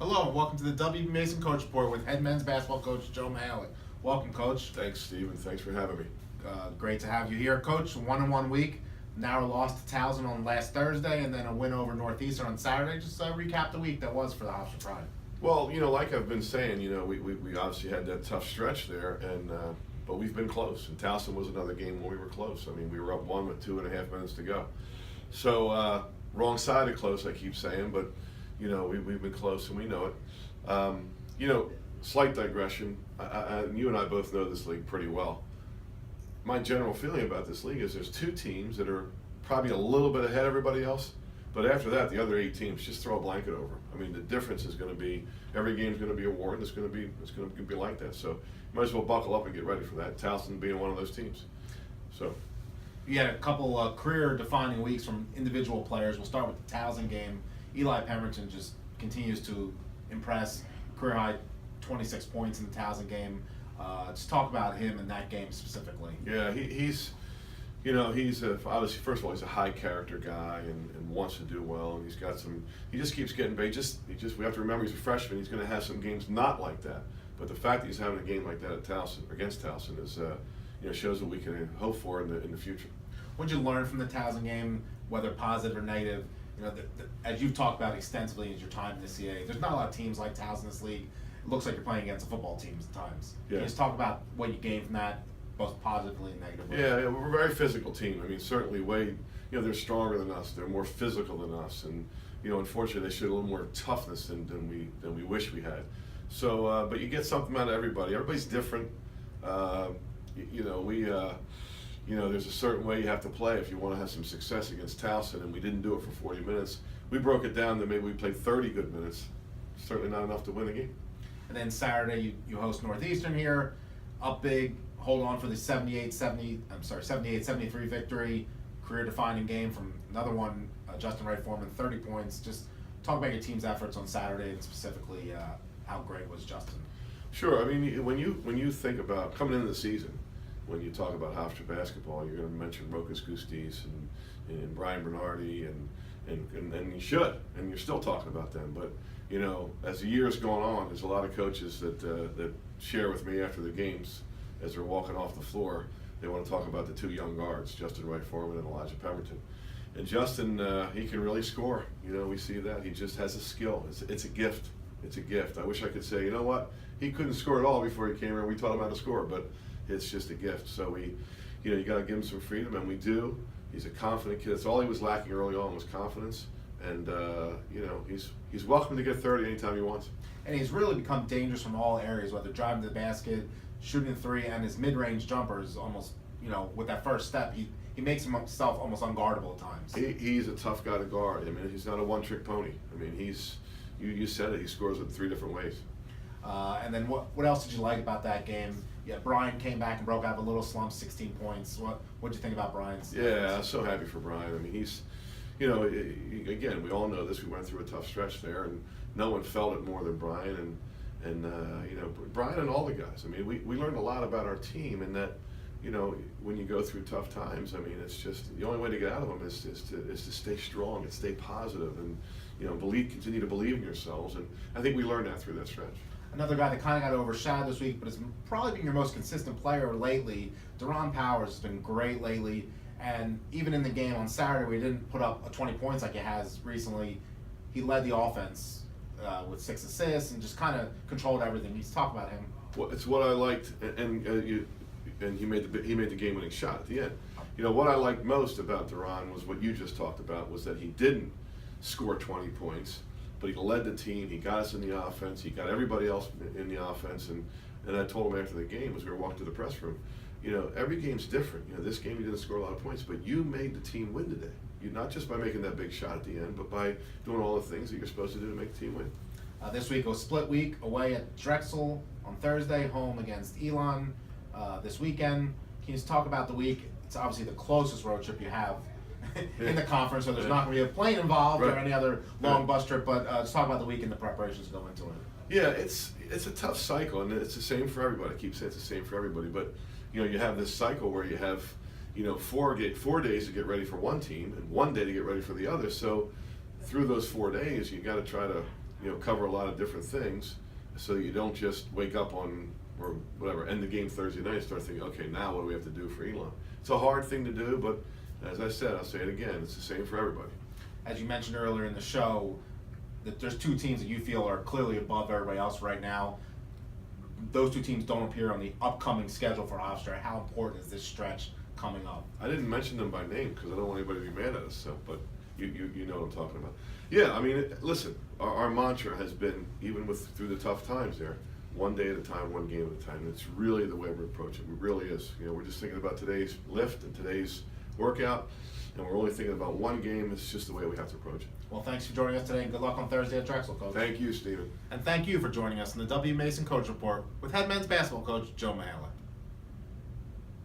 Hello and welcome to the WB Mason Coach Report with head men's basketball coach Joe Mihalich. Welcome, Coach. Thanks, Steve, and thanks for having me. Great to have you here, Coach. 1-1 week. Narrow loss to Towson on last Thursday, and then a win over Northeastern on Saturday. Just recap the week that was for the Hofstra Pride. Well, like I've been saying, we obviously had that tough stretch there, and but we've been close. And Towson was another game where we were close. I mean, we were up one with 2.5 minutes to go. So wrong side of close, I keep saying, but we've been close and we know it. Slight digression. You and I both know this league pretty well. My general feeling about this league is there's two teams that are probably a little bit ahead of everybody else, but after that, the other 8 teams just throw a blanket over them. I mean, the difference is going to be every game's going to be a war, and it's going to be like that. So you might as well buckle up and get ready for that. Towson being one of those teams. So You had a couple career-defining weeks from individual players. We'll start with the Towson game. Eli Pemberton just continues to impress. Career-high 26 points in the Towson game. Just talk about him in that game specifically. yeah, he's obviously, first of all, he's a high character guy and wants to do well, and he just keeps getting big. We have to remember he's a freshman. He's going to have some games not like that, but the fact that he's having a game like that at Towson against Towson is shows what we can hope for in the future. What did you learn from the Towson game, whether positive or negative? As you've talked about extensively in your time in the CA, there's not a lot of teams like Towson in this league. It looks like you're playing against a football team at times. Yeah. Can you just talk about what you gained from that, both positively and negatively? Yeah, we're a very physical team. I mean, certainly they're stronger than us. They're more physical than us, and unfortunately, they showed a little more toughness than we wish we had. So, but you get something out of everybody. Everybody's different. There's a certain way you have to play if you want to have some success against Towson, and we didn't do it for 40 minutes. We broke it down that maybe we played 30 good minutes. Certainly not enough to win a game. And then Saturday, you host Northeastern here, up big, hold on for the 78-73 victory, career-defining game from another one, Justin Wright Foreman, 30 points. Just talk about your team's efforts on Saturday and specifically how great was Justin. Sure. I mean, when you think about coming into the season, when you talk about Hofstra basketball, you're going to mention Rokas Gustis and Brian Bernardi and you should, and you're still talking about them. But as the year's gone on, there's a lot of coaches that share with me after the games as they're walking off the floor. They want to talk about the 2 young guards, Justin Wright Foreman and Eli Pemberton. And Justin, he can really score. We see that he just has a skill. It's a gift. It's a gift. I wish I could say, he couldn't score at all before he came here. We taught him how to score, but it's just a gift. So you got to give him some freedom, and we do. He's a confident kid. That's all he was lacking early on was confidence, and he's welcome to get 30 anytime he wants. And he's really become dangerous from all areas, whether driving to the basket, shooting the 3, and his mid-range jumper is almost, with that first step, he makes himself almost unguardable at times. He's a tough guy to guard. I mean, he's not a one-trick pony. I mean, you said it. He scores in 3 different ways. And then what else did you like about that game? Yeah, Brian came back and broke out of a little slump, 16 points. What'd you think about Brian's? Yeah, I'm so happy for Brian. I mean, he's, again, we all know this. We went through a tough stretch there, and no one felt it more than Brian. And Brian and all the guys. I mean, we learned a lot about our team, and that, when you go through tough times, I mean, it's just the only way to get out of them is to stay strong and stay positive and continue to believe in yourselves. And I think we learned that through that stretch. Another guy that kind of got overshadowed this week, but has probably been your most consistent player lately, Deron Powers has been great lately. And even in the game on Saturday, where he didn't put up 20 points like he has recently, he led the offense with 6 assists and just kind of controlled everything. He's talking about him. Well, it's what I liked, and he made the game-winning shot at the end. What I liked most about Deron was what you just talked about, was that he didn't score 20 points. But he led the team. He got us in the offense. He got everybody else in the offense. And I told him after the game, as we were walking to the press room, every game's different. This game you didn't score a lot of points, but you made the team win today. Not just by making that big shot at the end, but by doing all the things that you're supposed to do to make the team win. This week was split week, away at Drexel on Thursday, home against Elon this weekend. Can you just talk about the week? It's obviously the closest road trip you have in the conference, so there's not going to be a plane involved or any other long bus trip, but just talk about the week and the preparations go into it. Yeah, it's a tough cycle, and it's the same for everybody. I keep saying it's the same for everybody, but you have this cycle where you have 4 days to get ready for one team and 1 day to get ready for the other. So through those 4 days, you got to try to cover a lot of different things, so you don't just wake up on or whatever end the game Thursday night and start thinking, okay, now what do we have to do for Elon? It's a hard thing to do, but as I said, I'll say it again, it's the same for everybody. As you mentioned earlier in the show, that there's two teams that you feel are clearly above everybody else right now. Those two teams don't appear on the upcoming schedule for Hofstra. How important is this stretch coming up? I didn't mention them by name because I don't want anybody to be mad at us. So, but you know what I'm talking about. Yeah, I mean, listen, our mantra has been, even through the tough times there, one day at a time, one game at a time. It's really the way we're approaching it. It really is. We're just thinking about today's lift and today's workout, and we're only thinking about one game. It's just the way we have to approach it. Well, thanks for joining us today, and good luck on Thursday at Drexel, Coach. Thank you, Stephen. And thank you for joining us in the W. Mason Coach Report with head men's basketball coach Joe Mihalich.